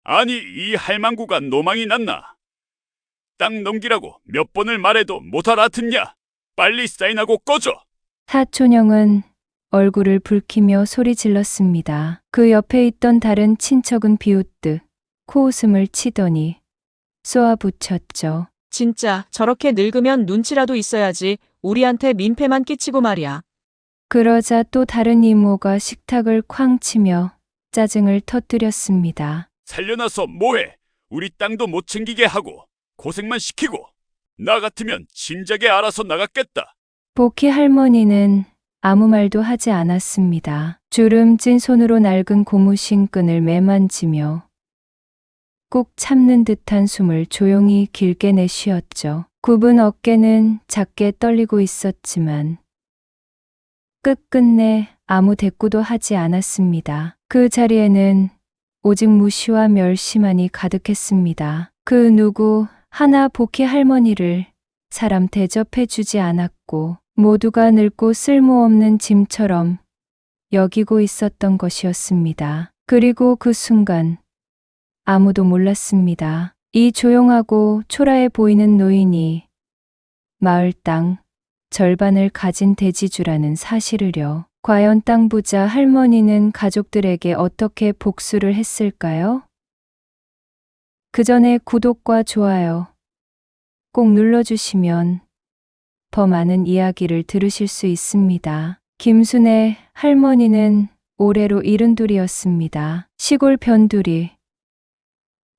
아니, 이 할망구가 노망이 났나? 땅 넘기라고 몇 번을 말해도 못 알아듣냐? 빨리 사인하고 꺼져! 사촌형은 얼굴을 붉히며 소리 질렀습니다. 그 옆에 있던 다른 친척은 비웃듯 코웃음을 치더니 쏘아붙였죠. 진짜 저렇게 늙으면 눈치라도 있어야지. 우리한테 민폐만 끼치고 말이야. 그러자 또 다른 이모가 식탁을 쾅 치며 짜증을 터뜨렸습니다. 살려놔서 뭐해? 우리 땅도 못 챙기게 하고 고생만 시키고 나 같으면 진작에 알아서 나갔겠다. 복희 할머니는 아무 말도 하지 않았습니다. 주름진 손으로 낡은 고무신 끈을 매만지며 꾹 참는 듯한 숨을 조용히 길게 내쉬었죠. 굽은 어깨는 작게 떨리고 있었지만 끝끝내 아무 대꾸도 하지 않았습니다. 그 자리에는 오직 무시와 멸시만이 가득했습니다. 그 누구 하나 복희 할머니를 사람 대접해 주지 않았고 모두가 늙고 쓸모없는 짐처럼 여기고 있었던 것이었습니다. 그리고 그 순간 아무도 몰랐습니다. 이 조용하고 초라해 보이는 노인이 마을 땅 절반을 가진 대지주라는 사실을요. 과연 땅 부자 할머니는 가족들에게 어떻게 복수를 했을까요? 그 전에 구독과 좋아요 꼭 눌러주시면 더 많은 이야기를 들으실 수 있습니다. 김순의 할머니는 올해로 72였습니다. 시골 변두리.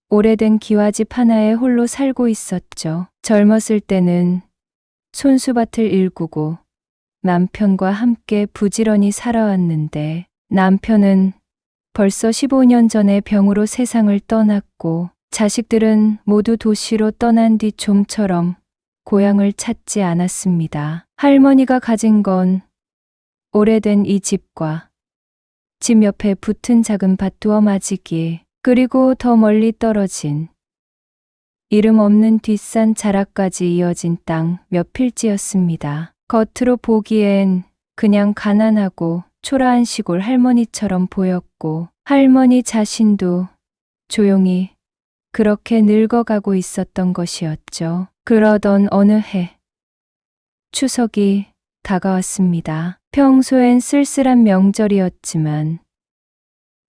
오래된 기와집 하나에 홀로 살고 있었죠. 젊었을 때는 손수밭을 일구고 남편과 함께 부지런히 살아왔는데 남편은 벌써 15년 전에 병으로 세상을 떠났고 자식들은 모두 도시로 떠난 뒤 좀처럼 고향을 찾지 않았습니다. 할머니가 가진 건 오래된 이 집과 집 옆에 붙은 작은 밭 두어 마지기 그리고 더 멀리 떨어진 이름 없는 뒷산 자락까지 이어진 땅 몇 필지였습니다. 겉으로 보기엔 그냥 가난하고 초라한 시골 할머니처럼 보였고 할머니 자신도 조용히 그렇게 늙어가고 있었던 것이었죠. 그러던 어느 해 추석이 다가왔습니다. 평소엔 쓸쓸한 명절이었지만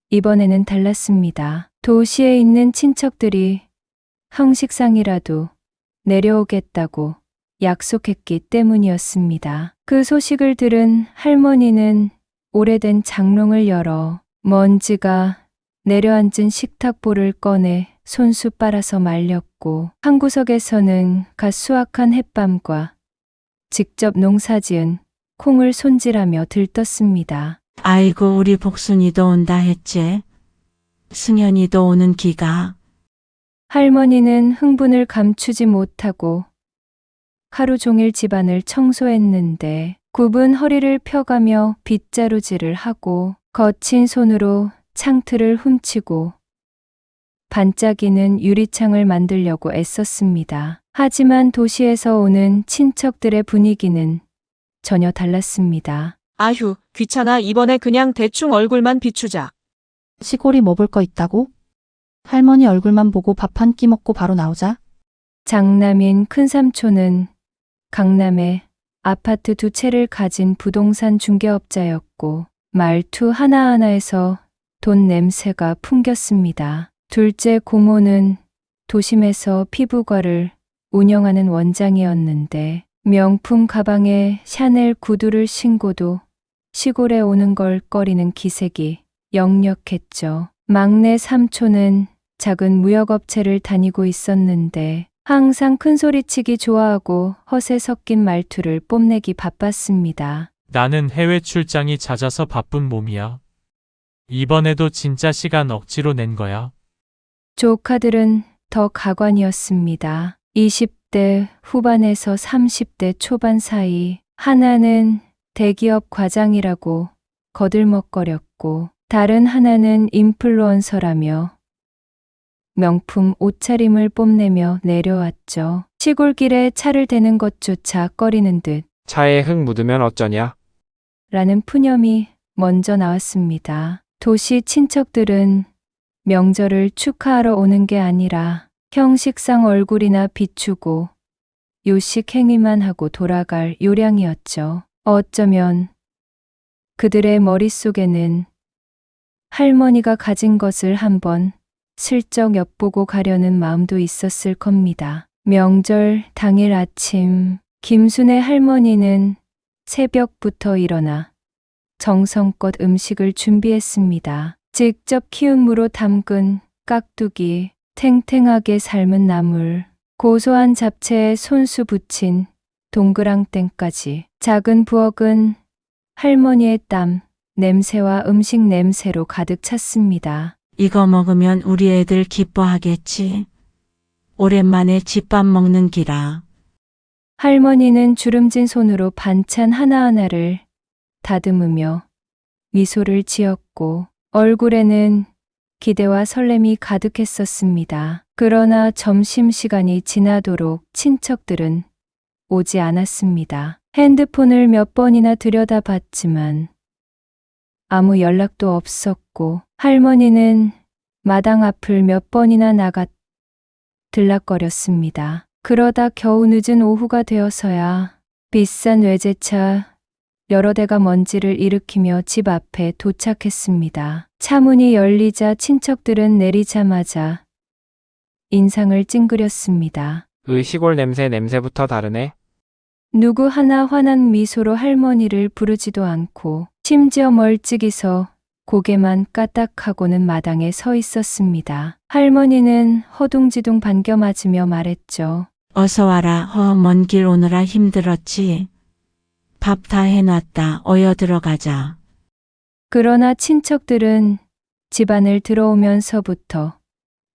이번에는 달랐습니다. 도시에 있는 친척들이 형식상이라도 내려오겠다고 약속했기 때문이었습니다. 그 소식을 들은 할머니는 오래된 장롱을 열어 먼지가 내려앉은 식탁볼을 꺼내 손수 빨아서 말렸고 한 구석에서는 갓 수확한 햇밤과 직접 농사지은 콩을 손질하며 들떴습니다. 아이고 우리 복순이도 온다 했지. 승현이도 오는 기가. 할머니는 흥분을 감추지 못하고 하루 종일 집안을 청소했는데 굽은 허리를 펴가며 빗자루질을 하고 거친 손으로 창틀을 훔치고 반짝이는 유리창을 만들려고 애썼습니다. 하지만 도시에서 오는 친척들의 분위기는 전혀 달랐습니다. 아휴, 귀찮아. 이번에 그냥 대충 얼굴만 비추자. 시골이 뭐 볼 거 있다고? 할머니 얼굴만 보고 밥 한 끼 먹고 바로 나오자. 장남인 큰삼촌은 강남에 아파트 2채를 가진 부동산 중개업자였고 말투 하나하나에서 돈 냄새가 풍겼습니다. 둘째 고모는 도심에서 피부과를 운영하는 원장이었는데 명품 가방에 샤넬 구두를 신고도 시골에 오는 걸 꺼리는 기색이 역력했죠. 막내 삼촌은 작은 무역업체를 다니고 있었는데 항상 큰소리치기 좋아하고 허세 섞인 말투를 뽐내기 바빴습니다. 나는 해외 출장이 잦아서 바쁜 몸이야. 이번에도 진짜 시간 억지로 낸 거야. 조카들은 더 가관이었습니다. 20대 후반에서 30대 초반 사이 하나는 대기업 과장이라고 거들먹거렸고 다른 하나는 인플루언서라며 명품 옷차림을 뽐내며 내려왔죠. 시골길에 차를 대는 것조차 꺼리는 듯 차에 흙 묻으면 어쩌냐? 라는 푸념이 먼저 나왔습니다. 도시 친척들은 명절을 축하하러 오는 게 아니라 형식상 얼굴이나 비추고 요식 행위만 하고 돌아갈 요량이었죠. 어쩌면 그들의 머릿속에는 할머니가 가진 것을 한번 슬쩍 엿보고 가려는 마음도 있었을 겁니다. 명절 당일 아침, 김순의 할머니는 새벽부터 일어나 정성껏 음식을 준비했습니다. 직접 키운 무로 담근 깍두기, 탱탱하게 삶은 나물, 고소한 잡채에 손수 부친 동그랑땡까지. 작은 부엌은 할머니의 땀, 냄새와 음식 냄새로 가득 찼습니다. 이거 먹으면 우리 애들 기뻐하겠지. 오랜만에 집밥 먹는 기라. 할머니는 주름진 손으로 반찬 하나하나를 다듬으며 미소를 지었고 얼굴에는 기대와 설렘이 가득했었습니다. 그러나 점심시간이 지나도록 친척들은 오지 않았습니다. 핸드폰을 몇 번이나 들여다봤지만 아무 연락도 없었고 할머니는 마당 앞을 몇 번이나 나가 들락거렸습니다. 그러다 겨우 늦은 오후가 되어서야 비싼 외제차 여러 대가 먼지를 일으키며 집 앞에 도착했습니다. 차문이 열리자 친척들은 내리자마자 인상을 찡그렸습니다. 시골 냄새부터 다르네. 누구 하나 환한 미소로 할머니를 부르지도 않고 심지어 멀찍이서 고개만 까딱하고는 마당에 서 있었습니다. 할머니는 허둥지둥 반겨 맞으며 말했죠. 어서 와라. 먼 길 오느라 힘들었지. 밥 다 해놨다. 어여 들어가자. 그러나 친척들은 집안을 들어오면서부터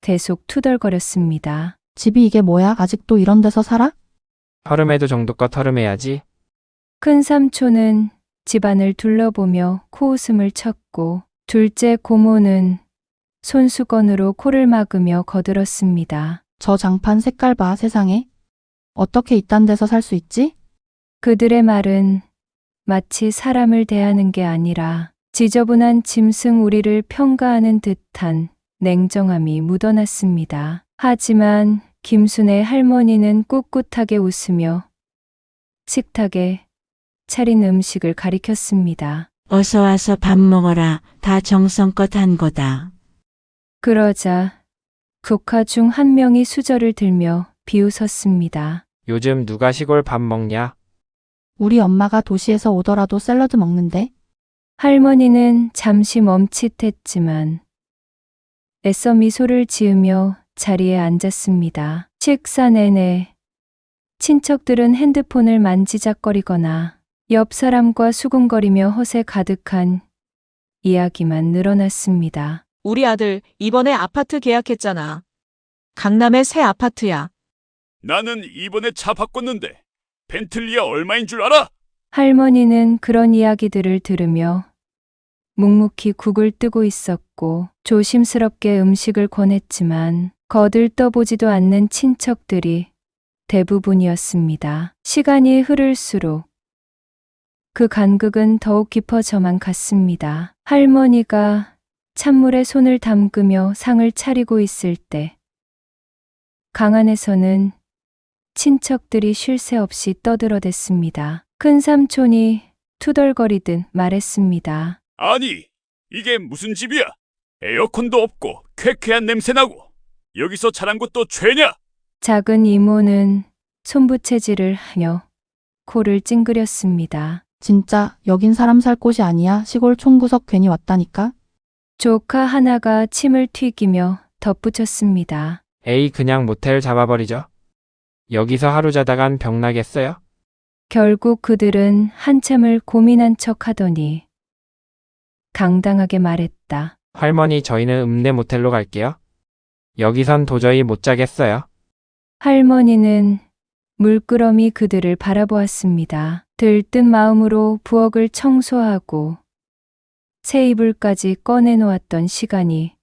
계속 투덜거렸습니다. 집이 이게 뭐야? 아직도 이런 데서 살아? 허름해도 정도껏 허름해야지. 큰 삼촌은 집안을 둘러보며 코웃음을 쳤고 둘째 고모는 손수건으로 코를 막으며 거들었습니다. 저 장판 색깔 봐, 세상에. 어떻게 이딴 데서 살 수 있지? 그들의 말은 마치 사람을 대하는 게 아니라 지저분한 짐승 우리를 평가하는 듯한 냉정함이 묻어났습니다. 하지만 김순의 할머니는 꿋꿋하게 웃으며 식탁에 차린 음식을 가리켰습니다. 어서 와서 밥 먹어라. 다 정성껏 한 거다. 그러자 조카 중 한 명이 수저를 들며 비웃었습니다. 요즘 누가 시골 밥 먹냐? 우리 엄마가 도시에서 오더라도 샐러드 먹는데. 할머니는 잠시 멈칫했지만 애써 미소를 지으며 자리에 앉았습니다. 식사 내내 친척들은 핸드폰을 만지작거리거나 옆 사람과 수군거리며 허세 가득한 이야기만 늘어났습니다. 우리 아들 이번에 아파트 계약했잖아. 강남의 새 아파트야. 나는 이번에 차 바꿨는데 벤틀리가 얼마인 줄 알아? 할머니는 그런 이야기들을 들으며 묵묵히 국을 뜨고 있었고 조심스럽게 음식을 권했지만 거들떠보지도 않는 친척들이 대부분이었습니다. 시간이 흐를수록 그 간극은 더욱 깊어져만 갔습니다. 할머니가 찬물에 손을 담그며 상을 차리고 있을 때 강 안에서는 친척들이 쉴 새 없이 떠들어댔습니다. 큰 삼촌이 투덜거리듯 말했습니다. 아니, 이게 무슨 집이야? 에어컨도 없고 쾌쾌한 냄새 나고 여기서 자란 것도 죄냐? 작은 이모는 손부채질을 하며 코를 찡그렸습니다. 진짜 여긴 사람 살 곳이 아니야. 시골 총구석 괜히 왔다니까. 조카 하나가 침을 튀기며 덧붙였습니다. 에이, 그냥 모텔 잡아버리죠. 여기서 하루 자다간 병나겠어요? 결국 그들은 한참을 고민한 척 하더니 당당하게 말했다. 할머니, 저희는 읍내 모텔로 갈게요. 여기선 도저히 못 자겠어요. 할머니는 물끄러미 그들을 바라보았습니다. 들뜬 마음으로 부엌을 청소하고 새 이불까지 꺼내놓았던 시간이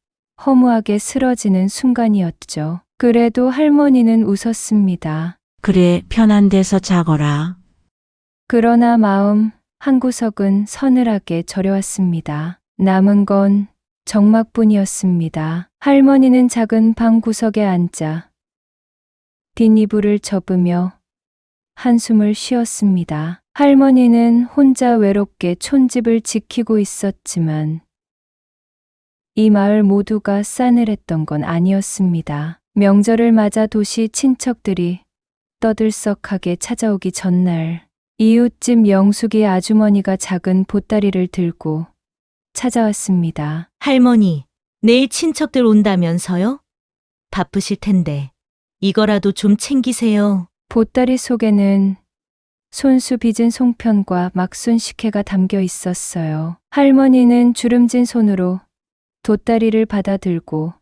허무하게 쓰러지는 순간이었죠. 그래도 할머니는 웃었습니다. 그래, 편한 데서 자거라. 그러나 마음 한구석은 서늘하게 저려왔습니다. 남은 건 정막뿐이었습니다. 할머니는 작은 방 구석에 앉아 뒷이불을 접으며 한숨을 쉬었습니다. 할머니는 혼자 외롭게 촌집을 지키고 있었지만 이 마을 모두가 싸늘했던 건 아니었습니다. 명절을 맞아 도시 친척들이 떠들썩하게 찾아오기 전날 이웃집 영숙이 아주머니가 작은 보따리를 들고 찾아왔습니다. 할머니, 내일 친척들 온다면서요? 바쁘실 텐데 이거라도 좀 챙기세요. 보따리 속에는 손수 빚은 송편과 막순 식혜가 담겨 있었어요. 할머니는 주름진 손으로 보따리를 받아 들고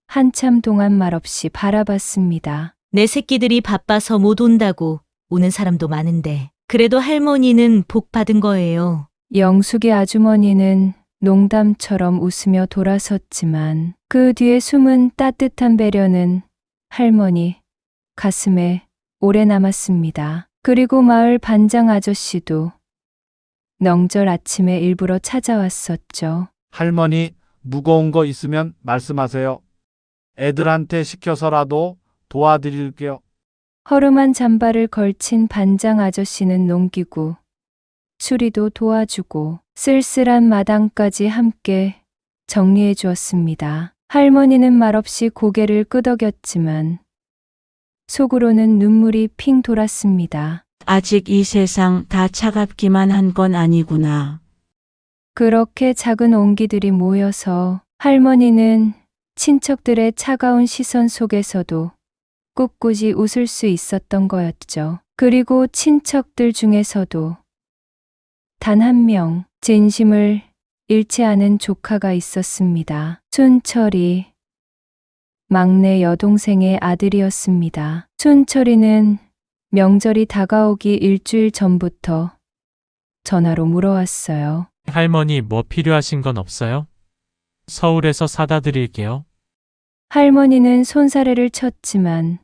한참 동안 말없이 바라봤습니다. 내 새끼들이 바빠서 못 온다고 오는 사람도 많은데 그래도 할머니는 복 받은 거예요. 영숙이 아주머니는 농담처럼 웃으며 돌아섰지만 그 뒤에 숨은 따뜻한 배려는 할머니 가슴에 오래 남았습니다. 그리고 마을 반장 아저씨도 명절 아침에 일부러 찾아왔었죠. 할머니, 무거운 거 있으면 말씀하세요. 애들한테 시켜서라도 도와드릴게요. 허름한 잠바를 걸친 반장 아저씨는 농기구, 수리도 도와주고 쓸쓸한 마당까지 함께 정리해 주었습니다. 할머니는 말없이 고개를 끄덕였지만 속으로는 눈물이 핑 돌았습니다. 아직 이 세상 다 차갑기만 한 건 아니구나. 그렇게 작은 온기들이 모여서 할머니는 친척들의 차가운 시선 속에서도 꿋꿋이 웃을 수 있었던 거였죠. 그리고 친척들 중에서도 단 한 명 진심을 잃지 않은 조카가 있었습니다. 순철이 막내 여동생의 아들이었습니다. 순철이는 명절이 다가오기 일주일 전부터 전화로 물어왔어요. 할머니 뭐 필요하신 건 없어요? 서울에서 사다 드릴게요. 할머니는 손사래를 쳤지만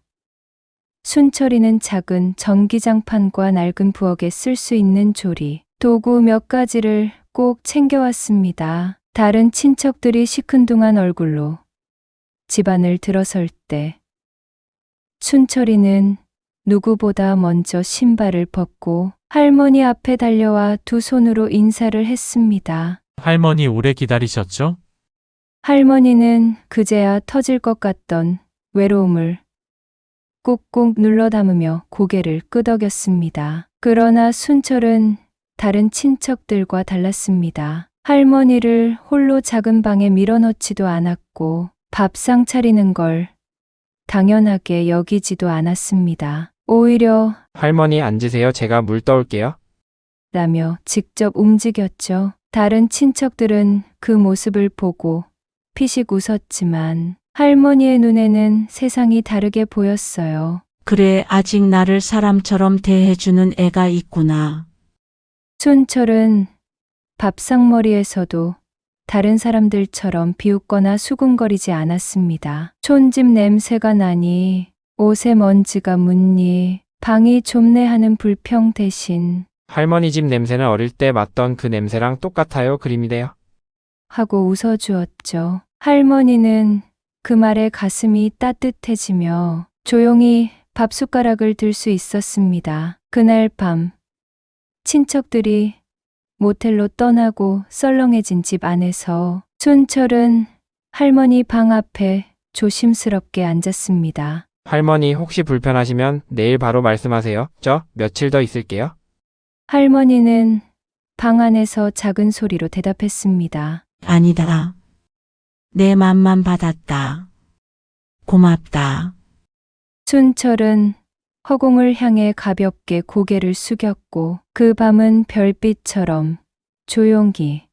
순철이는 작은 전기장판과 낡은 부엌에 쓸 수 있는 조리, 도구 몇 가지를 꼭 챙겨왔습니다. 다른 친척들이 시큰둥한 얼굴로 집안을 들어설 때 순철이는 누구보다 먼저 신발을 벗고 할머니 앞에 달려와 두 손으로 인사를 했습니다. 할머니 오래 기다리셨죠? 할머니는 그제야 터질 것 같던 외로움을 꾹꾹 눌러 담으며 고개를 끄덕였습니다. 그러나 순철은 다른 친척들과 달랐습니다. 할머니를 홀로 작은 방에 밀어넣지도 않았고 밥상 차리는 걸 당연하게 여기지도 않았습니다. 오히려 할머니 앉으세요. 제가 물 떠올게요. 라며 직접 움직였죠. 다른 친척들은 그 모습을 보고 피식 웃었지만 할머니의 눈에는 세상이 다르게 보였어요. 그래, 아직 나를 사람처럼 대해주는 애가 있구나. 순철은 밥상머리에서도 다른 사람들처럼 비웃거나 수군거리지 않았습니다. 촌집 냄새가 나니, 옷에 먼지가 묻니, 방이 좁네 하는 불평 대신 할머니 집 냄새는 어릴 때 맡던 그 냄새랑 똑같아요. 그림이래요. 하고 웃어주었죠. 할머니는 그 말에 가슴이 따뜻해지며 조용히 밥숟가락을 들 수 있었습니다. 그날 밤 친척들이 모텔로 떠나고 썰렁해진 집 안에서 순철은 할머니 방 앞에 조심스럽게 앉았습니다. 할머니 혹시 불편하시면 내일 바로 말씀하세요. 저 며칠 더 있을게요. 할머니는 방 안에서 작은 소리로 대답했습니다. 아니다. 내 맘만 받았다. 고맙다. 순철은 허공을 향해 가볍게 고개를 숙였고 그 밤은 별빛처럼 조용히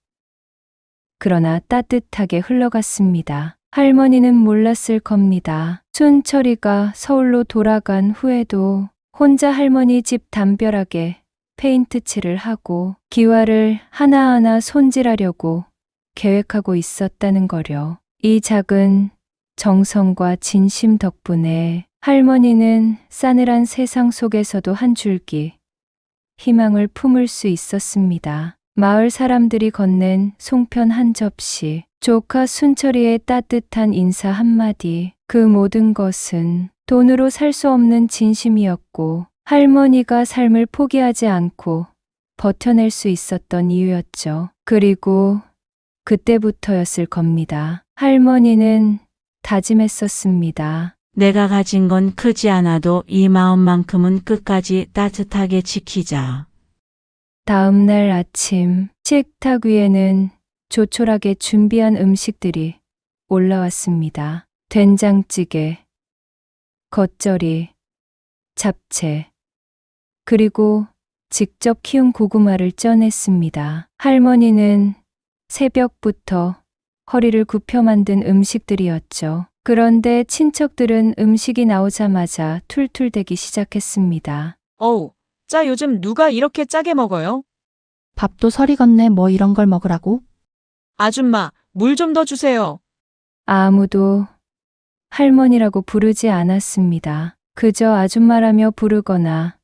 그러나 따뜻하게 흘러갔습니다. 할머니는 몰랐을 겁니다. 순철이가 서울로 돌아간 후에도 혼자 할머니 집 담벼락에 페인트 칠을 하고 기와를 하나하나 손질하려고 계획하고 있었다는 거려. 이 작은 정성과 진심 덕분에 할머니는 싸늘한 세상 속에서도 한 줄기 희망을 품을 수 있었습니다. 마을 사람들이 건넨 송편 한 접시, 조카 순철이의 따뜻한 인사 한마디, 그 모든 것은 돈으로 살 수 없는 진심이었고 할머니가 삶을 포기하지 않고 버텨낼 수 있었던 이유였죠. 그리고 그때부터였을 겁니다. 할머니는 다짐했었습니다. 내가 가진 건 크지 않아도 이 마음만큼은 끝까지 따뜻하게 지키자. 다음 날 아침 식탁 위에는 조촐하게 준비한 음식들이 올라왔습니다. 된장찌개, 겉절이, 잡채, 그리고 직접 키운 고구마를 쪄냈습니다. 할머니는 새벽부터 허리를 굽혀 만든 음식들이었죠. 그런데 친척들은 음식이 나오자마자 툴툴대기 시작했습니다. 어우, 짜 요즘 누가 이렇게 짜게 먹어요? 밥도 서리 건네 뭐 이런 걸 먹으라고? 아줌마, 물 좀 더 주세요. 아무도 할머니라고 부르지 않았습니다. 그저 아줌마라며 부르거나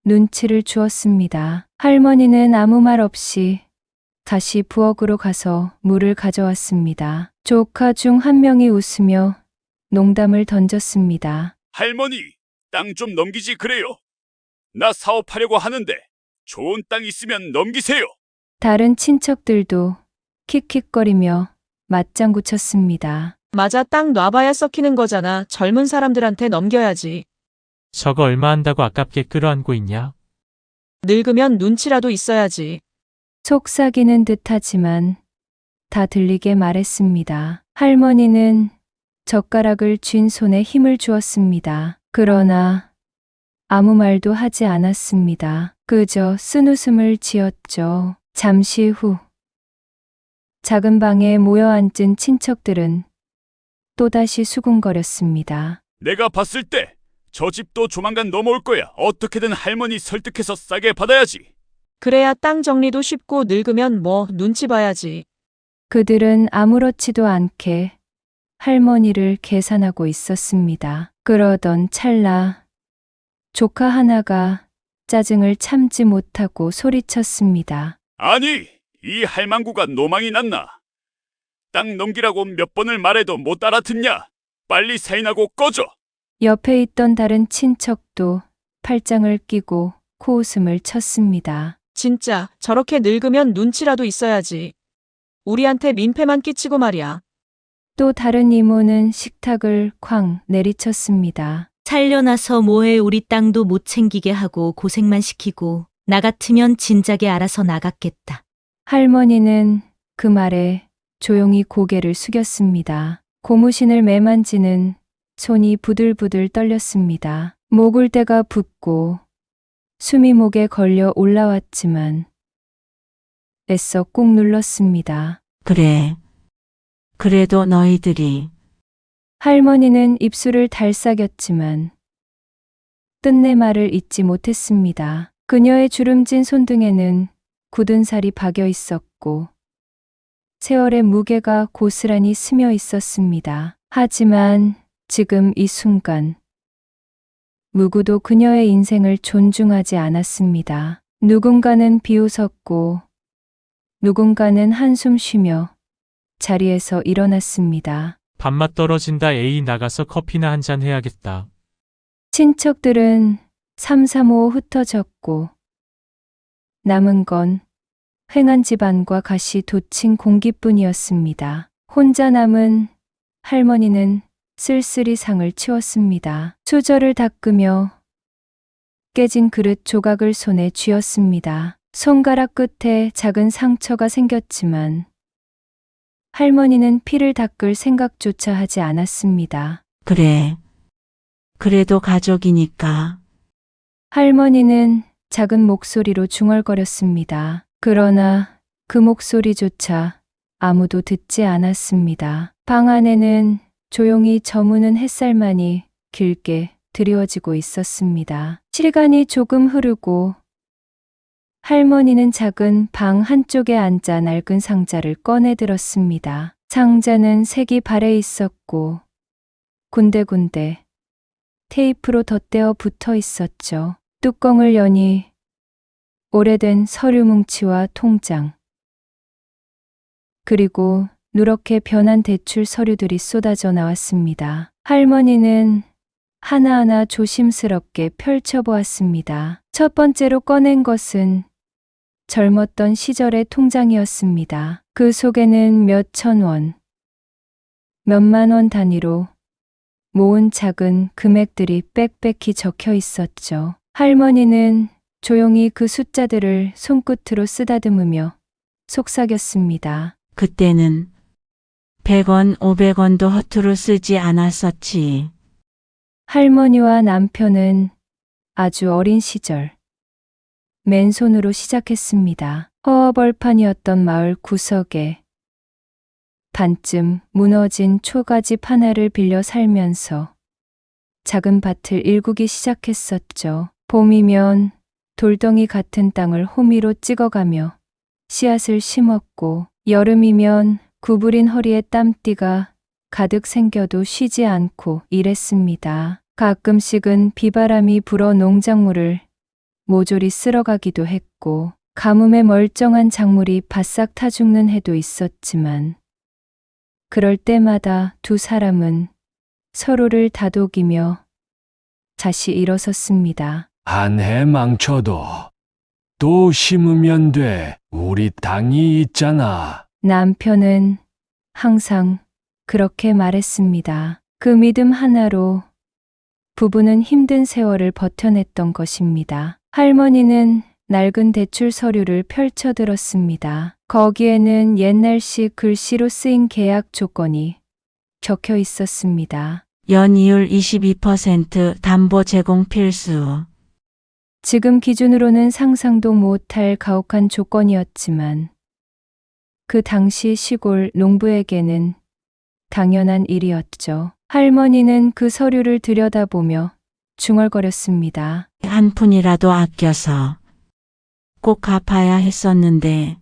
눈치를 주었습니다. 할머니는 아무 말 없이 다시 부엌으로 가서 물을 가져왔습니다. 조카 중 한 명이 웃으며 농담을 던졌습니다. 할머니, 땅 좀 넘기지 그래요. 나 사업하려고 하는데 좋은 땅 있으면 넘기세요. 다른 친척들도 킥킥거리며 맞장구 쳤습니다. 맞아, 땅 놔봐야 썩히는 거잖아. 젊은 사람들한테 넘겨야지. 저거 얼마 한다고 아깝게 끌어안고 있냐? 늙으면 눈치라도 있어야지. 속삭이는 듯하지만 다 들리게 말했습니다. 할머니는 젓가락을 쥔 손에 힘을 주었습니다. 그러나 아무 말도 하지 않았습니다. 그저 쓴웃음을 지었죠. 잠시 후 작은 방에 모여 앉은 친척들은 또다시 수군거렸습니다. 내가 봤을 때 저 집도 조만간 넘어올 거야. 어떻게든 할머니 설득해서 싸게 받아야지. 그래야 땅 정리도 쉽고 늙으면 뭐 눈치 봐야지. 그들은 아무렇지도 않게 할머니를 계산하고 있었습니다. 그러던 찰나 조카 하나가 짜증을 참지 못하고 소리쳤습니다. 아니, 이 할망구가 노망이 났나? 땅 넘기라고 몇 번을 말해도 못 알아듣냐? 빨리 사인하고 꺼져. 옆에 있던 다른 친척도 팔짱을 끼고 코웃음을 쳤습니다. 진짜 저렇게 늙으면 눈치라도 있어야지. 우리한테 민폐만 끼치고 말이야. 또 다른 이모는 식탁을 쾅 내리쳤습니다. 살려놔서 뭐해. 우리 땅도 못 챙기게 하고 고생만 시키고 나 같으면 진작에 알아서 나갔겠다. 할머니는 그 말에 조용히 고개를 숙였습니다. 고무신을 매만지는 손이 부들부들 떨렸습니다. 목을대가 붓고 숨이 목에 걸려 올라왔지만 애써 꾹 눌렀습니다. 그래. 그래도 너희들이 할머니는 입술을 달싹였지만 끝내 말을 잇지 못했습니다. 그녀의 주름진 손등에는 굳은 살이 박여 있었고 세월의 무게가 고스란히 스며 있었습니다. 하지만 지금 이 순간 누구도 그녀의 인생을 존중하지 않았습니다. 누군가는 비웃었고 누군가는 한숨 쉬며 자리에서 일어났습니다. 밥맛 떨어진다. 에이, 나가서 커피나 한잔 해야겠다. 친척들은 삼삼오오 흩어졌고 남은 건 횡한 집안과 가시 돋친 공기뿐이었습니다. 혼자 남은 할머니는 쓸쓸히 상을 치웠습니다. 수저를 닦으며 깨진 그릇 조각을 손에 쥐었습니다. 손가락 끝에 작은 상처가 생겼지만 할머니는 피를 닦을 생각조차 하지 않았습니다. 그래. 그래도 가족이니까. 할머니는 작은 목소리로 중얼거렸습니다. 그러나 그 목소리조차 아무도 듣지 않았습니다. 방 안에는 조용히 저무는 햇살만이 길게 드리워지고 있었습니다. 시간이 조금 흐르고 할머니는 작은 방 한쪽에 앉아 낡은 상자를 꺼내 들었습니다. 상자는 색이 발해 있었고 군데군데 테이프로 덧대어 붙어 있었죠. 뚜껑을 여니 오래된 서류 뭉치와 통장, 그리고 누렇게 변한 대출 서류들이 쏟아져 나왔습니다. 할머니는 하나하나 조심스럽게 펼쳐보았습니다. 첫 번째로 꺼낸 것은 젊었던 시절의 통장이었습니다. 그 속에는 몇천 원, 몇만 원 단위로 모은 작은 금액들이 빽빽히 적혀 있었죠. 할머니는 조용히 그 숫자들을 손끝으로 쓰다듬으며 속삭였습니다. 그때는 100원, 500원도 허투루 쓰지 않았었지. 할머니와 남편은 아주 어린 시절 맨손으로 시작했습니다. 허허벌판이었던 마을 구석에 반쯤 무너진 초가집 하나를 빌려 살면서 작은 밭을 일구기 시작했었죠. 봄이면 돌덩이 같은 땅을 호미로 찍어가며 씨앗을 심었고, 여름이면 구부린 허리에 땀띠가 가득 생겨도 쉬지 않고 일했습니다. 가끔씩은 비바람이 불어 농작물을 모조리 쓸어가기도 했고, 가뭄에 멀쩡한 작물이 바싹 타 죽는 해도 있었지만, 그럴 때마다 두 사람은 서로를 다독이며 다시 일어섰습니다. 한 해 망쳐도 또 심으면 돼. 우리 땅이 있잖아. 남편은 항상 그렇게 말했습니다. 그 믿음 하나로 부부는 힘든 세월을 버텨냈던 것입니다. 할머니는 낡은 대출 서류를 펼쳐들었습니다. 거기에는 옛날식 글씨로 쓰인 계약 조건이 적혀 있었습니다. 연이율 22% 담보 제공 필수. 지금 기준으로는 상상도 못할 가혹한 조건이었지만 그 당시 시골 농부에게는 당연한 일이었죠. 할머니는 그 서류를 들여다보며 중얼거렸습니다. 한 푼이라도 아껴서 꼭 갚아야 했었는데.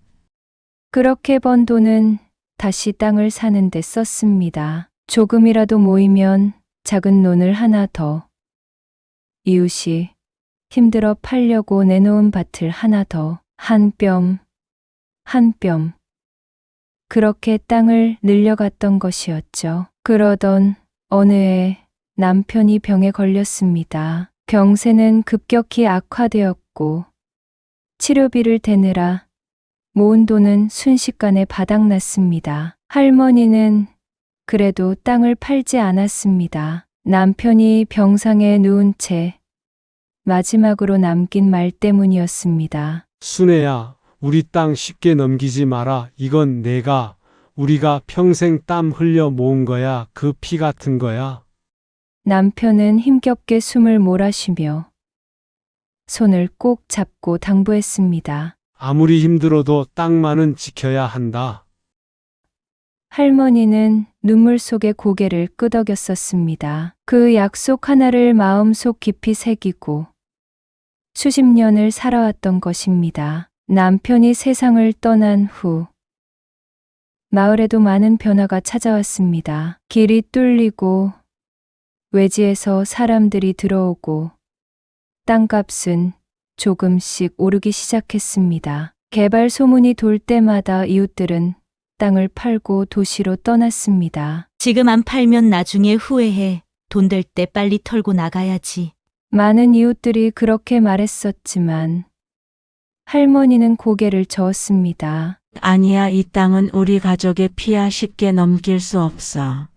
그렇게 번 돈은 다시 땅을 사는 데 썼습니다. 조금이라도 모이면 작은 논을 하나 더, 이웃이 힘들어 팔려고 내놓은 밭을 하나 더, 한 뼘, 한 뼘. 그렇게 땅을 늘려갔던 것이었죠. 그러던 어느 해 남편이 병에 걸렸습니다. 병세는 급격히 악화되었고 치료비를 대느라 모은 돈은 순식간에 바닥났습니다. 할머니는 그래도 땅을 팔지 않았습니다. 남편이 병상에 누운 채 마지막으로 남긴 말 때문이었습니다. 순애야, 우리 땅 쉽게 넘기지 마라. 이건 우리가 평생 땀 흘려 모은 거야. 그 피 같은 거야. 남편은 힘겹게 숨을 몰아쉬며 손을 꼭 잡고 당부했습니다. 아무리 힘들어도 땅만은 지켜야 한다. 할머니는 눈물 속에 고개를 끄덕였었습니다. 그 약속 하나를 마음속 깊이 새기고 수십 년을 살아왔던 것입니다. 남편이 세상을 떠난 후 마을에도 많은 변화가 찾아왔습니다. 길이 뚫리고 외지에서 사람들이 들어오고 땅값은 조금씩 오르기 시작했습니다. 개발 소문이 돌 때마다 이웃들은 땅을 팔고 도시로 떠났습니다. 지금 안 팔면 나중에 후회해. 돈 될 때 빨리 털고 나가야지. 많은 이웃들이 그렇게 말했었지만 할머니는 고개를 저었습니다. 아니야, 이 땅은 우리 가족의 피야. 쉽게 넘길 수 없어.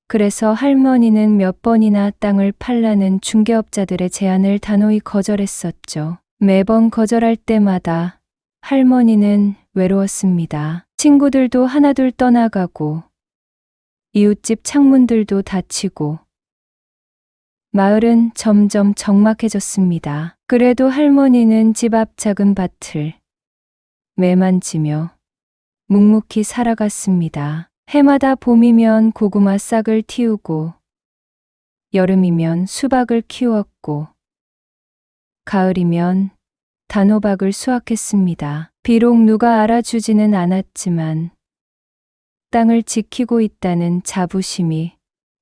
그래서 할머니는 몇 번이나 땅을 팔라는 중개업자들의 제안을 단호히 거절했었죠. 매번 거절할 때마다 할머니는 외로웠습니다. 친구들도 하나둘 떠나가고 이웃집 창문들도 닫히고 마을은 점점 적막해졌습니다. 그래도 할머니는 집 앞 작은 밭을 매만지며 묵묵히 살아갔습니다. 해마다 봄이면 고구마 싹을 틔우고 여름이면 수박을 키웠고 가을이면 단호박을 수확했습니다. 비록 누가 알아주지는 않았지만 땅을 지키고 있다는 자부심이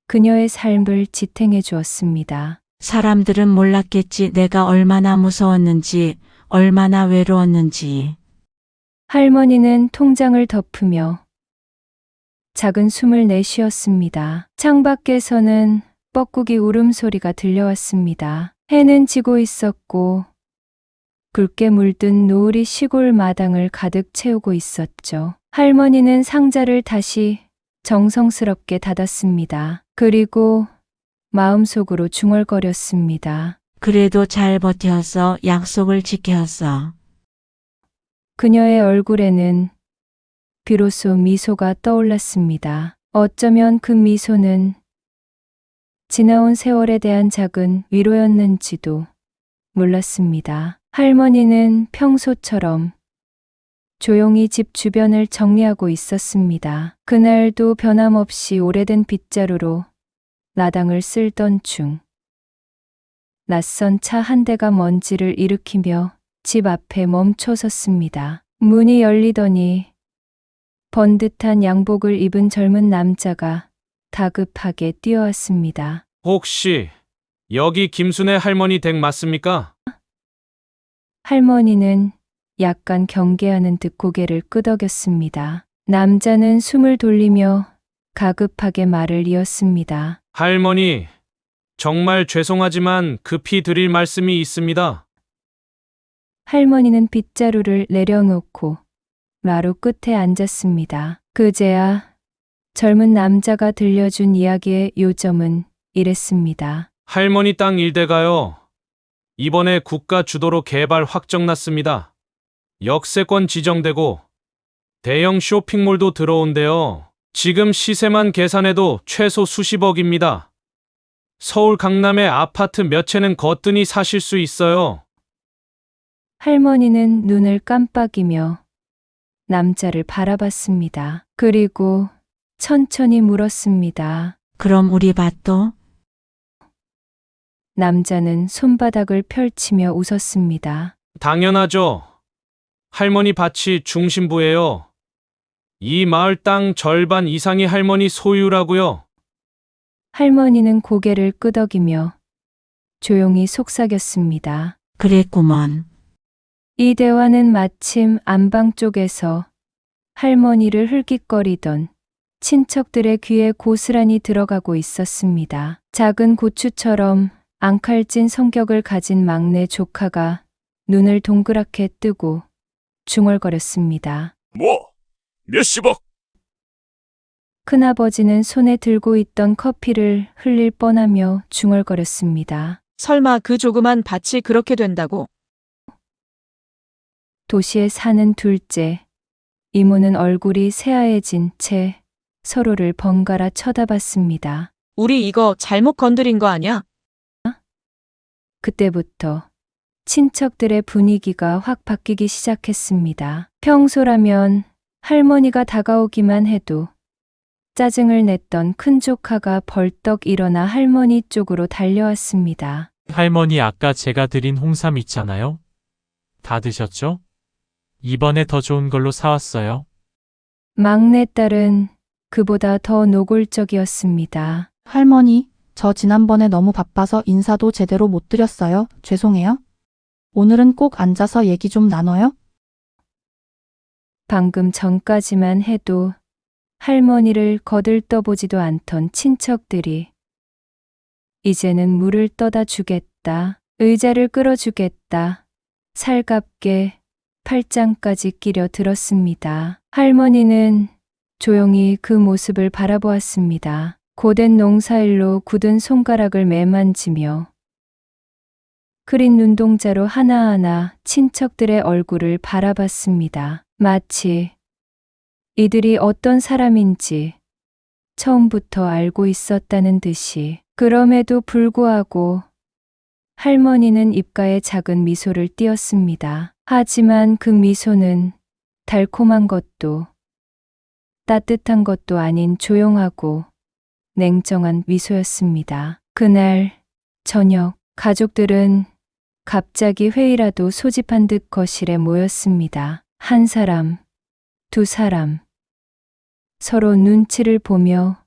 그녀의 삶을 지탱해 주었습니다. 사람들은 몰랐겠지. 내가 얼마나 무서웠는지, 얼마나 외로웠는지. 할머니는 통장을 덮으며 작은 숨을 내쉬었습니다. 창밖에서는 뻐꾸기 울음소리가 들려왔습니다. 해는 지고 있었고 굵게 물든 노을이 시골 마당을 가득 채우고 있었죠. 할머니는 상자를 다시 정성스럽게 닫았습니다. 그리고 마음속으로 중얼거렸습니다. 그래도 잘 버텼어. 약속을 지켰어. 그녀의 얼굴에는 비로소 미소가 떠올랐습니다. 어쩌면 그 미소는 지나온 세월에 대한 작은 위로였는지도 몰랐습니다. 할머니는 평소처럼 조용히 집 주변을 정리하고 있었습니다. 그날도 변함없이 오래된 빗자루로 나당을 쓸던 중 낯선 차 한 대가 먼지를 일으키며 집 앞에 멈춰 섰습니다. 문이 열리더니 번듯한 양복을 입은 젊은 남자가 다급하게 뛰어왔습니다. 혹시 여기 김순애 할머니 댁 맞습니까? 할머니는 약간 경계하는 듯 고개를 끄덕였습니다. 남자는 숨을 돌리며 가급하게 말을 이었습니다. 할머니, 정말 죄송하지만 급히 드릴 말씀이 있습니다. 할머니는 빗자루를 내려놓고 마루 끝에 앉았습니다. 그제야 젊은 남자가 들려준 이야기의 요점은 이랬습니다. 할머니 땅 일대가요. 이번에 국가 주도로 개발 확정났습니다. 역세권 지정되고 대형 쇼핑몰도 들어온대요. 지금 시세만 계산해도 최소 수십억입니다. 서울 강남에 아파트 몇 채는 거뜬히 사실 수 있어요. 할머니는 눈을 깜빡이며 남자를 바라봤습니다. 그리고 천천히 물었습니다. 그럼 우리 밭도? 남자는 손바닥을 펼치며 웃었습니다. 당연하죠. 할머니 밭이 중심부예요. 이 마을 땅 절반 이상이 할머니 소유라고요. 할머니는 고개를 끄덕이며 조용히 속삭였습니다. 그랬구먼. 이 대화는 마침 안방 쪽에서 할머니를 흘깃거리던 친척들의 귀에 고스란히 들어가고 있었습니다. 작은 고추처럼 앙칼진 성격을 가진 막내 조카가 눈을 동그랗게 뜨고 중얼거렸습니다. 뭐? 몇십억? 큰아버지는 손에 들고 있던 커피를 흘릴 뻔하며 중얼거렸습니다. 설마 그 조그만 밭이 그렇게 된다고? 도시에 사는 둘째, 이모는 얼굴이 새하얘진 채 서로를 번갈아 쳐다봤습니다. 우리 이거 잘못 건드린 거 아냐? 그때부터 친척들의 분위기가 확 바뀌기 시작했습니다. 평소라면 할머니가 다가오기만 해도 짜증을 냈던 큰 조카가 벌떡 일어나 할머니 쪽으로 달려왔습니다. 할머니 아까 제가 드린 홍삼 있잖아요? 다 드셨죠? 이번에 더 좋은 걸로 사왔어요. 막내딸은 그보다 더 노골적이었습니다. 할머니, 저 지난번에 너무 바빠서 인사도 제대로 못 드렸어요. 죄송해요. 오늘은 꼭 앉아서 얘기 좀 나눠요. 방금 전까지만 해도 할머니를 거들떠보지도 않던 친척들이 이제는 물을 떠다 주겠다, 의자를 끌어주겠다, 살갑게 팔짱까지 끼려 들었습니다. 할머니는 조용히 그 모습을 바라보았습니다. 고된 농사일로 굳은 손가락을 매만지며 그린 눈동자로 하나하나 친척들의 얼굴을 바라봤습니다. 마치 이들이 어떤 사람인지 처음부터 알고 있었다는 듯이. 그럼에도 불구하고 할머니는 입가에 작은 미소를 띄었습니다. 하지만 그 미소는 달콤한 것도 따뜻한 것도 아닌 조용하고 냉정한 미소였습니다. 그날 저녁 가족들은 갑자기 회의라도 소집한 듯 거실에 모였습니다. 한 사람, 두 사람, 서로 눈치를 보며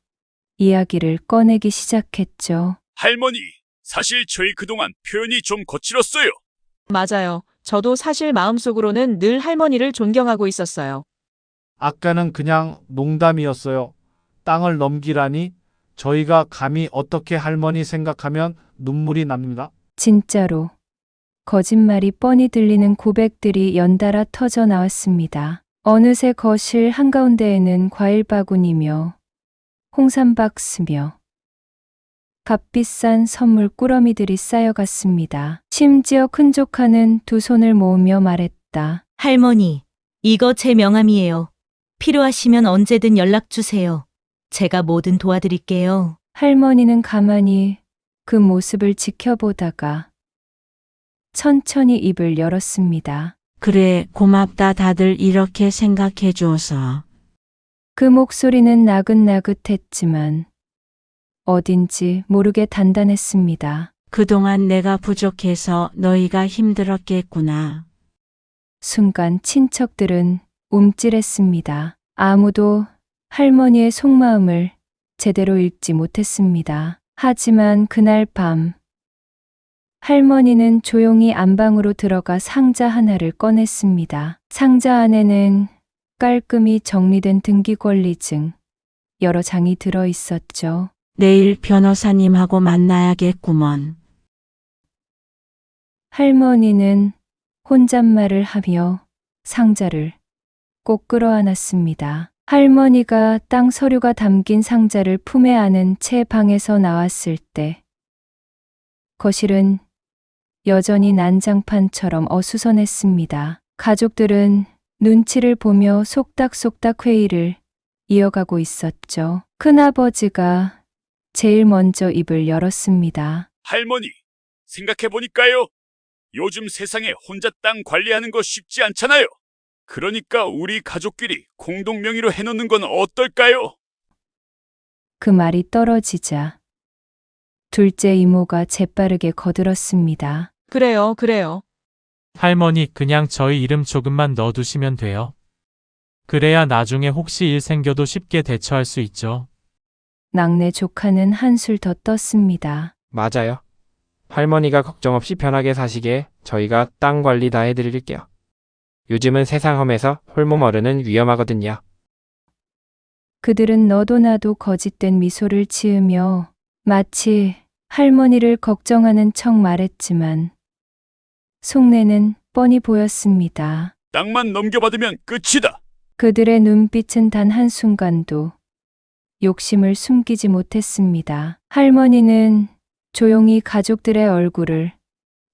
이야기를 꺼내기 시작했죠. 할머니, 사실 저희 그동안 표현이 좀 거칠었어요. 맞아요. 저도 사실 마음속으로는 늘 할머니를 존경하고 있었어요. 아까는 그냥 농담이었어요. 땅을 넘기라니 저희가 감히 어떻게 할머니 생각하면 눈물이 납니다. 진짜로 거짓말이 뻔히 들리는 고백들이 연달아 터져 나왔습니다. 어느새 거실 한가운데에는 과일 바구니며 홍삼 박스며 값비싼 선물 꾸러미들이 쌓여갔습니다. 심지어 큰 조카는 두 손을 모으며 말했다. 할머니, 이거 제 명함이에요. 필요하시면 언제든 연락 주세요. 제가 뭐든 도와드릴게요. 할머니는 가만히 그 모습을 지켜보다가 천천히 입을 열었습니다. 그래, 고맙다. 다들 이렇게 생각해 줘서. 그 목소리는 나긋나긋했지만 어딘지 모르게 단단했습니다. 그동안 내가 부족해서 너희가 힘들었겠구나. 순간 친척들은 움찔했습니다. 아무도 할머니의 속마음을 제대로 읽지 못했습니다. 하지만 그날 밤 할머니는 조용히 안방으로 들어가 상자 하나를 꺼냈습니다. 상자 안에는 깔끔히 정리된 등기권리증 여러 장이 들어 있었죠. 내일 변호사님하고 만나야겠구먼. 할머니는 혼잣말을 하며 상자를 꼭 끌어안았습니다. 할머니가 땅 서류가 담긴 상자를 품에 안은 채 방에서 나왔을 때 거실은 여전히 난장판처럼 어수선했습니다. 가족들은 눈치를 보며 속닥속닥 회의를 이어가고 있었죠. 큰아버지가 제일 먼저 입을 열었습니다. 할머니, 생각해보니까요. 요즘 세상에 혼자 땅 관리하는 거 쉽지 않잖아요. 그러니까 우리 가족끼리 공동 명의로 해놓는 건 어떨까요? 그 말이 떨어지자 둘째 이모가 재빠르게 거들었습니다. 그래요. 할머니, 그냥 저희 이름 조금만 넣어두시면 돼요. 그래야 나중에 혹시 일 생겨도 쉽게 대처할 수 있죠. 낙내 조카는 한술 더 떴습니다. 맞아요. 할머니가 걱정 없이 편하게 사시게 저희가 땅 관리 다 해드릴게요. 요즘은 세상 험해서 홀몸 어른은 위험하거든요. 그들은 너도 나도 거짓된 미소를 지으며 마치 할머니를 걱정하는 척 말했지만 속내는 뻔히 보였습니다. 땅만 넘겨받으면 끝이다. 그들의 눈빛은 단 한순간도 욕심을 숨기지 못했습니다. 할머니는 조용히 가족들의 얼굴을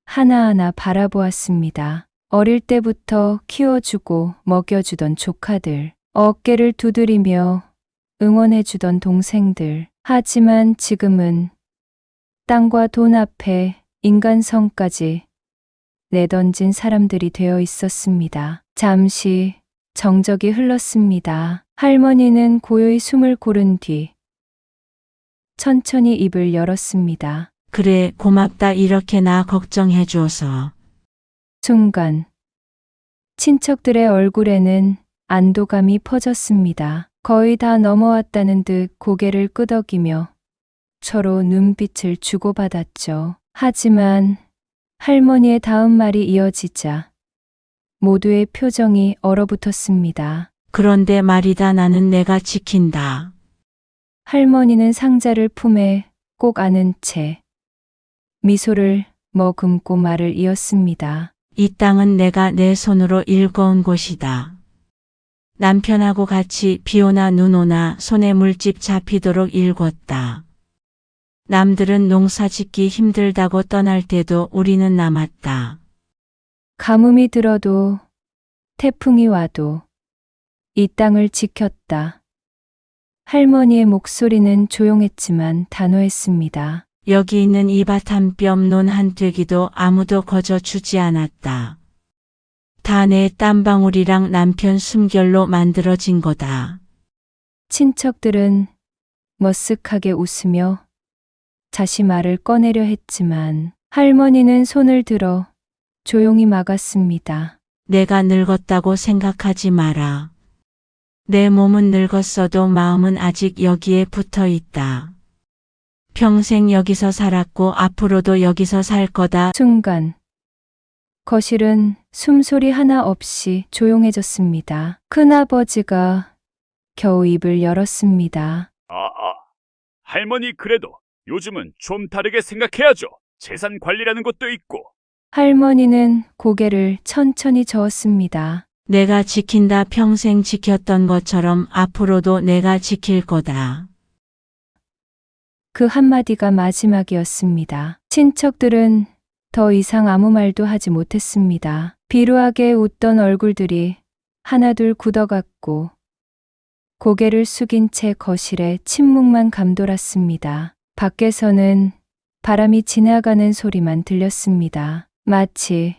하나하나 바라보았습니다. 어릴 때부터 키워주고 먹여주던 조카들, 어깨를 두드리며 응원해주던 동생들. 하지만 지금은 땅과 돈 앞에 인간성까지 내던진 사람들이 되어 있었습니다. 잠시 정적이 흘렀습니다. 할머니는 고요히 숨을 고른 뒤 천천히 입을 열었습니다. 그래, 고맙다. 이렇게 나 걱정해 줘서. 순간 친척들의 얼굴에는 안도감이 퍼졌습니다. 거의 다 넘어왔다는 듯 고개를 끄덕이며 서로 눈빛을 주고받았죠. 하지만 할머니의 다음 말이 이어지자 모두의 표정이 얼어붙었습니다. 그런데 말이다. 나는 내가 지킨다. 할머니는 상자를 품에 꼭 안은 채 미소를 머금고 말을 이었습니다. 이 땅은 내가 내 손으로 일궈온 곳이다. 남편하고 같이 비 오나 눈 오나 손에 물집 잡히도록 일궜다. 남들은 농사 짓기 힘들다고 떠날 때도 우리는 남았다. 가뭄이 들어도 태풍이 와도 이 땅을 지켰다. 할머니의 목소리는 조용했지만 단호했습니다. 여기 있는 이 밭 한 뼘 논 한 떼기도 아무도 거저 주지 않았다. 다 내 땀방울이랑 남편 숨결로 만들어진 거다. 친척들은 머쓱하게 웃으며 다시 말을 꺼내려 했지만 할머니는 손을 들어 조용히 막았습니다. 내가 늙었다고 생각하지 마라. 내 몸은 늙었어도 마음은 아직 여기에 붙어 있다. 평생 여기서 살았고 앞으로도 여기서 살 거다. 순간 거실은 숨소리 하나 없이 조용해졌습니다. 큰아버지가 겨우 입을 열었습니다. 할머니 그래도 요즘은 좀 다르게 생각해야죠. 재산 관리라는 것도 있고. 할머니는 고개를 천천히 저었습니다. 내가 지킨다 평생 지켰던 것처럼 앞으로도 내가 지킬 거다. 그 한마디가 마지막이었습니다. 친척들은 더 이상 아무 말도 하지 못했습니다. 비루하게 웃던 얼굴들이 하나둘 굳어갔고 고개를 숙인 채 거실에 침묵만 감돌았습니다. 밖에서는 바람이 지나가는 소리만 들렸습니다. 마치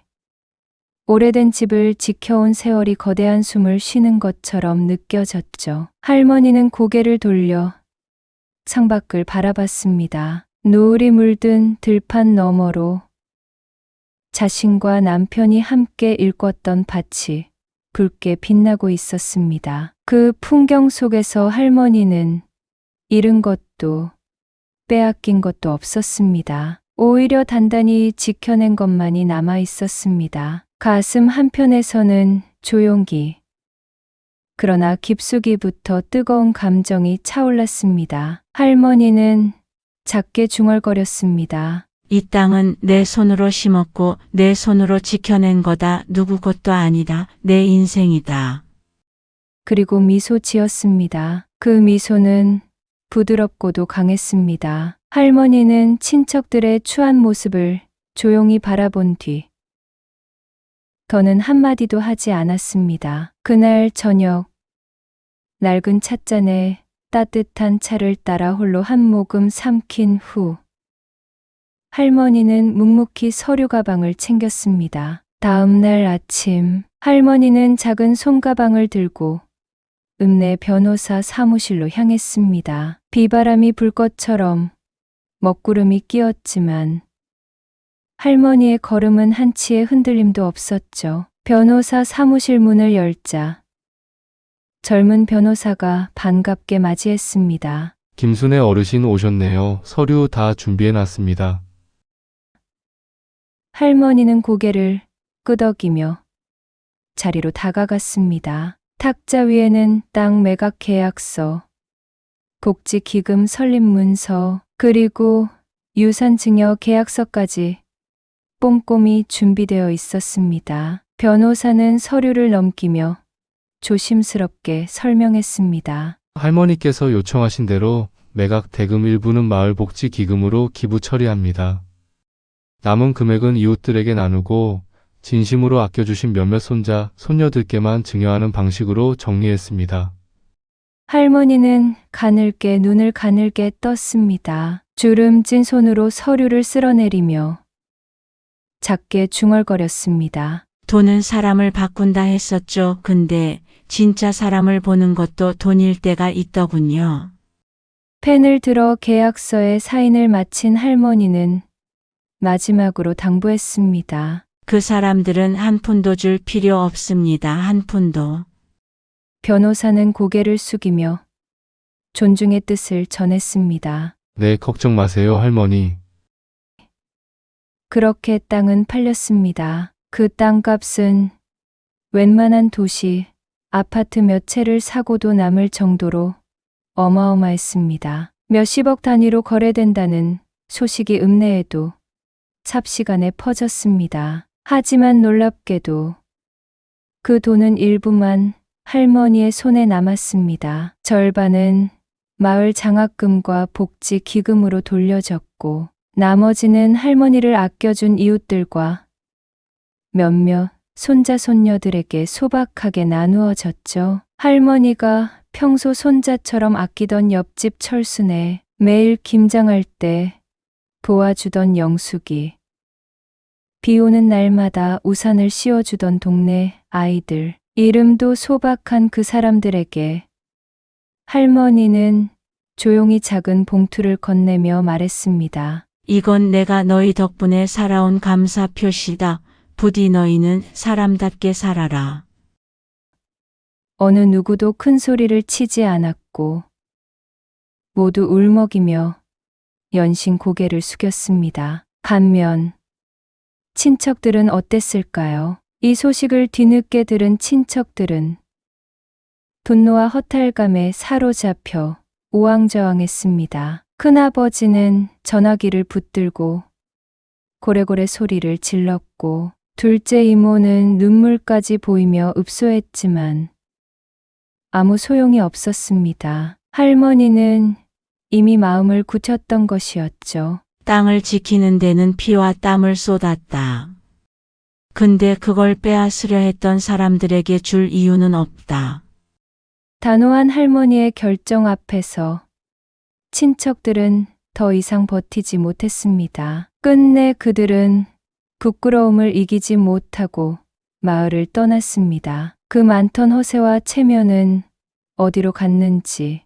오래된 집을 지켜온 세월이 거대한 숨을 쉬는 것처럼 느껴졌죠. 할머니는 고개를 돌려 창밖을 바라봤습니다. 노을이 물든 들판 너머로 자신과 남편이 함께 일궜던 밭이 붉게 빛나고 있었습니다. 그 풍경 속에서 할머니는 잃은 것도 빼앗긴 것도 없었습니다. 오히려 단단히 지켜낸 것만이 남아 있었습니다. 가슴 한편에서는 조용히 그러나 깊숙이부터 뜨거운 감정이 차올랐습니다. 할머니는 작게 중얼거렸습니다. 이 땅은 내 손으로 심었고 내 손으로 지켜낸 거다. 누구 것도 아니다. 내 인생이다. 그리고 미소 지었습니다. 그 미소는 부드럽고도 강했습니다. 할머니는 친척들의 추한 모습을 조용히 바라본 뒤 더는 한마디도 하지 않았습니다. 그날 저녁 낡은 찻잔에 따뜻한 차를 따라 홀로 한 모금 삼킨 후 할머니는 묵묵히 서류 가방을 챙겼습니다. 다음 날 아침 할머니는 작은 손가방을 들고 읍내 변호사 사무실로 향했습니다. 비바람이 불 것처럼 먹구름이 끼었지만 할머니의 걸음은 한치의 흔들림도 없었죠. 변호사 사무실 문을 열자 젊은 변호사가 반갑게 맞이했습니다. 김순애 어르신 오셨네요. 서류 다 준비해놨습니다. 할머니는 고개를 끄덕이며 자리로 다가갔습니다. 탁자 위에는 땅 매각 계약서, 복지기금 설립 문서, 그리고 유산증여 계약서까지 꼼꼼히 준비되어 있었습니다. 변호사는 서류를 넘기며 조심스럽게 설명했습니다. 할머니께서 요청하신 대로 매각 대금 일부는 마을복지기금으로 기부 처리합니다. 남은 금액은 이웃들에게 나누고 진심으로 아껴주신 몇몇 손자, 손녀들께만 증여하는 방식으로 정리했습니다. 할머니는 가늘게 눈을 가늘게 떴습니다. 주름진 손으로 서류를 쓸어내리며 작게 중얼거렸습니다. 돈은 사람을 바꾼다 했었죠. 근데 진짜 사람을 보는 것도 돈일 때가 있더군요. 펜을 들어 계약서에 사인을 마친 할머니는 마지막으로 당부했습니다. 그 사람들은 한 푼도 줄 필요 없습니다. 한 푼도. 변호사는 고개를 숙이며 존중의 뜻을 전했습니다. 네, 걱정 마세요, 할머니. 그렇게 땅은 팔렸습니다. 그 땅값은 웬만한 도시, 아파트 몇 채를 사고도 남을 정도로 어마어마했습니다. 몇십억 단위로 거래된다는 소식이 읍내에도 삽시간에 퍼졌습니다. 하지만 놀랍게도 그 돈은 일부만 할머니의 손에 남았습니다. 절반은 마을 장학금과 복지 기금으로 돌려졌고 나머지는 할머니를 아껴준 이웃들과 몇몇 손자 손녀들에게 소박하게 나누어졌죠. 할머니가 평소 손자처럼 아끼던 옆집 철순에 매일 김장할 때 도와주던 영숙이, 비 오는 날마다 우산을 씌워주던 동네 아이들, 이름도 소박한 그 사람들에게 할머니는 조용히 작은 봉투를 건네며 말했습니다. 이건 내가 너희 덕분에 살아온 감사 표시다. 부디 너희는 사람답게 살아라. 어느 누구도 큰 소리를 치지 않았고 모두 울먹이며 연신 고개를 숙였습니다. 반면 친척들은 어땠을까요? 이 소식을 뒤늦게 들은 친척들은 분노와 허탈감에 사로잡혀 우왕좌왕했습니다. 큰아버지는 전화기를 붙들고 고래고래 소리를 질렀고 둘째 이모는 눈물까지 보이며 읍소했지만 아무 소용이 없었습니다. 할머니는 이미 마음을 굳혔던 것이었죠. 땅을 지키는 데는 피와 땀을 쏟았다. 근데 그걸 빼앗으려 했던 사람들에게 줄 이유는 없다. 단호한 할머니의 결정 앞에서 친척들은 더 이상 버티지 못했습니다. 끝내 그들은 부끄러움을 이기지 못하고 마을을 떠났습니다. 그 많던 허세와 체면은 어디로 갔는지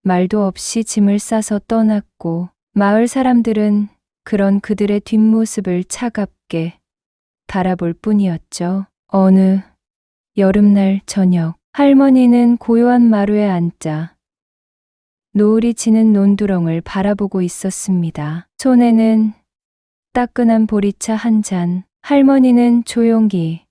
말도 없이 짐을 싸서 떠났고 마을 사람들은 그런 그들의 뒷모습을 차갑게 바라볼 뿐이었죠. 어느 여름날 저녁 할머니는 고요한 마루에 앉아 노을이 지는 논두렁을 바라보고 있었습니다. 손에는 따끈한 보리차 한 잔. 할머니는 조용히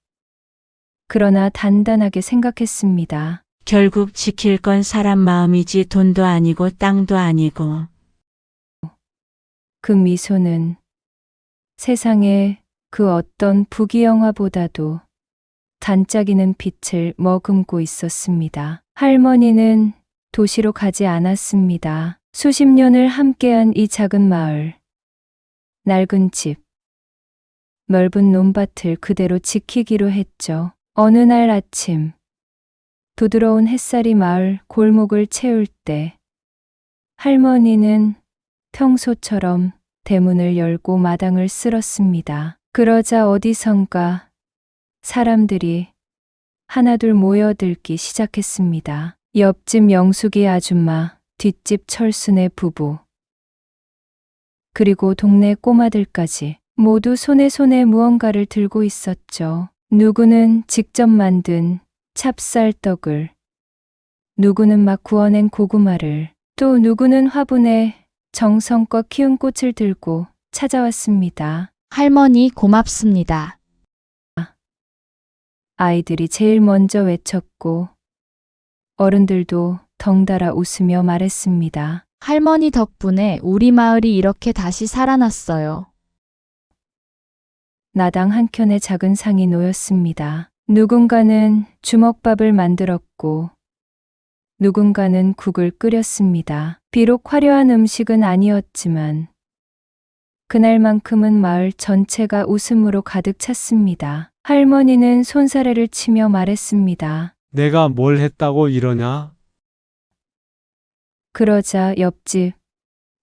그러나 단단하게 생각했습니다. 결국 지킬 건 사람 마음이지 돈도 아니고 땅도 아니고. 그 미소는 세상의 그 어떤 부귀영화보다도 반짝이는 빛을 머금고 있었습니다. 할머니는 도시로 가지 않았습니다. 수십 년을 함께한 이 작은 마을, 낡은 집, 넓은 논밭을 그대로 지키기로 했죠. 어느 날 아침, 부드러운 햇살이 마을 골목을 채울 때 할머니는 평소처럼 대문을 열고 마당을 쓸었습니다. 그러자 어디선가 사람들이 하나둘 모여들기 시작했습니다. 옆집 영숙이 아줌마, 뒷집 철순의 부부, 그리고 동네 꼬마들까지 모두 손에 무언가를 들고 있었죠. 누구는 직접 만든 찹쌀떡을, 누구는 막 구워낸 고구마를, 또 누구는 화분에 정성껏 키운 꽃을 들고 찾아왔습니다. 할머니 고맙습니다. 아이들이 제일 먼저 외쳤고 어른들도 덩달아 웃으며 말했습니다. 할머니 덕분에 우리 마을이 이렇게 다시 살아났어요. 나당 한켠에 작은 상이 놓였습니다. 누군가는 주먹밥을 만들었고 누군가는 국을 끓였습니다. 비록 화려한 음식은 아니었지만 그날만큼은 마을 전체가 웃음으로 가득 찼습니다. 할머니는 손사래를 치며 말했습니다. 내가 뭘 했다고 이러냐? 그러자 옆집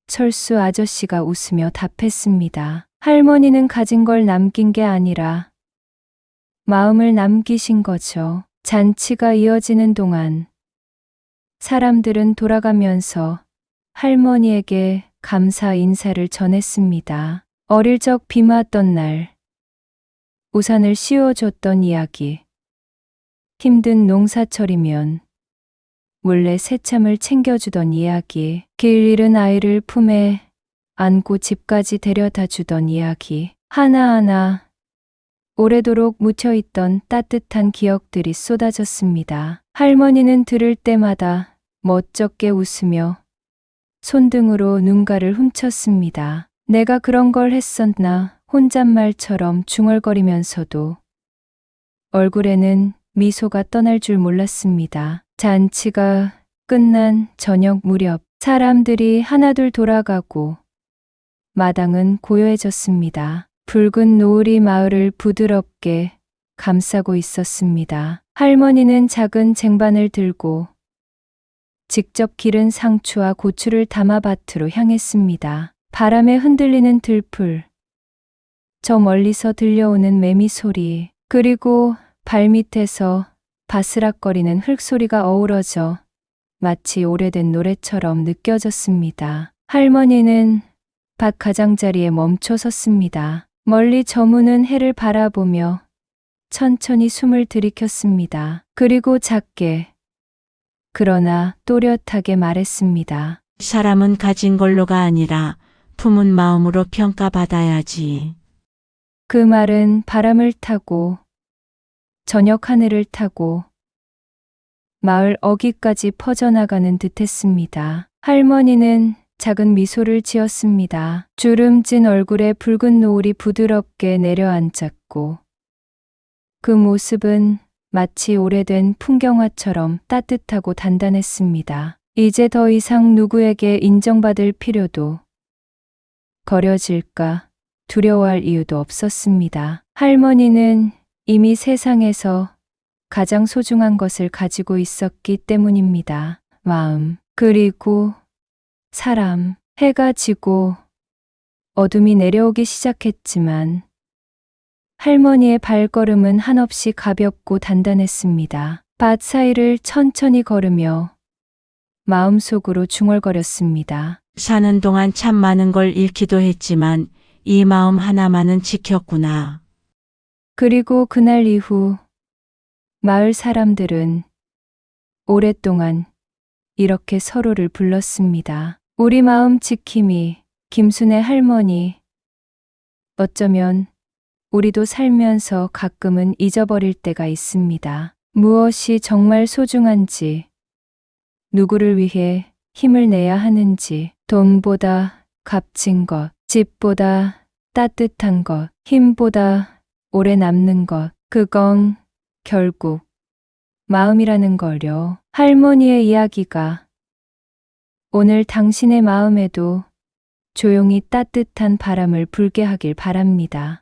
철수 아저씨가 웃으며 답했습니다. 할머니는 가진 걸 남긴 게 아니라 마음을 남기신 거죠. 잔치가 이어지는 동안 사람들은 돌아가면서 할머니에게 감사 인사를 전했습니다. 어릴 적 비 맞던 날 우산을 씌워줬던 이야기, 힘든 농사철이면 몰래 새참을 챙겨주던 이야기, 길 잃은 아이를 품에 안고 집까지 데려다 주던 이야기, 하나하나 오래도록 묻혀있던 따뜻한 기억들이 쏟아졌습니다. 할머니는 들을 때마다 멋쩍게 웃으며 손등으로 눈가를 훔쳤습니다. 내가 그런 걸 했었나 혼잣말처럼 중얼거리면서도 얼굴에는 미소가 떠날 줄 몰랐습니다. 잔치가 끝난 저녁 무렵 사람들이 하나둘 돌아가고 마당은 고요해졌습니다. 붉은 노을이 마을을 부드럽게 감싸고 있었습니다. 할머니는 작은 쟁반을 들고 직접 기른 상추와 고추를 담아 밭으로 향했습니다. 바람에 흔들리는 들풀, 저 멀리서 들려오는 매미 소리, 그리고 발밑에서 바스락거리는 흙소리가 어우러져 마치 오래된 노래처럼 느껴졌습니다. 할머니는 밭 가장자리에 멈춰 섰습니다. 멀리 저무는 해를 바라보며 천천히 숨을 들이켰습니다. 그리고 작게 그러나 또렷하게 말했습니다. 사람은 가진 걸로가 아니라 품은 마음으로 평가받아야지. 그 말은 바람을 타고 저녁 하늘을 타고 마을 어귀까지 퍼져나가는 듯했습니다. 할머니는 작은 미소를 지었습니다. 주름진 얼굴에 붉은 노을이 부드럽게 내려앉았고 그 모습은 마치 오래된 풍경화처럼 따뜻하고 단단했습니다. 이제 더 이상 누구에게 인정받을 필요도 거려질까 두려워할 이유도 없었습니다. 할머니는 이미 세상에서 가장 소중한 것을 가지고 있었기 때문입니다. 마음, 그리고 사람. 해가 지고 어둠이 내려오기 시작했지만 할머니의 발걸음은 한없이 가볍고 단단했습니다. 밭 사이를 천천히 걸으며 마음속으로 중얼거렸습니다. 사는 동안 참 많은 걸 잃기도 했지만 이 마음 하나만은 지켰구나. 그리고 그날 이후 마을 사람들은 오랫동안 이렇게 서로를 불렀습니다. 우리 마음 지킴이 김순애 할머니. 어쩌면 우리도 살면서 가끔은 잊어버릴 때가 있습니다. 무엇이 정말 소중한지, 누구를 위해 힘을 내야 하는지, 돈보다 값진 것, 집보다 따뜻한 것, 힘보다 오래 남는 것, 그건 결국 마음이라는 거요. 할머니의 이야기가 오늘 당신의 마음에도 조용히 따뜻한 바람을 불게 하길 바랍니다.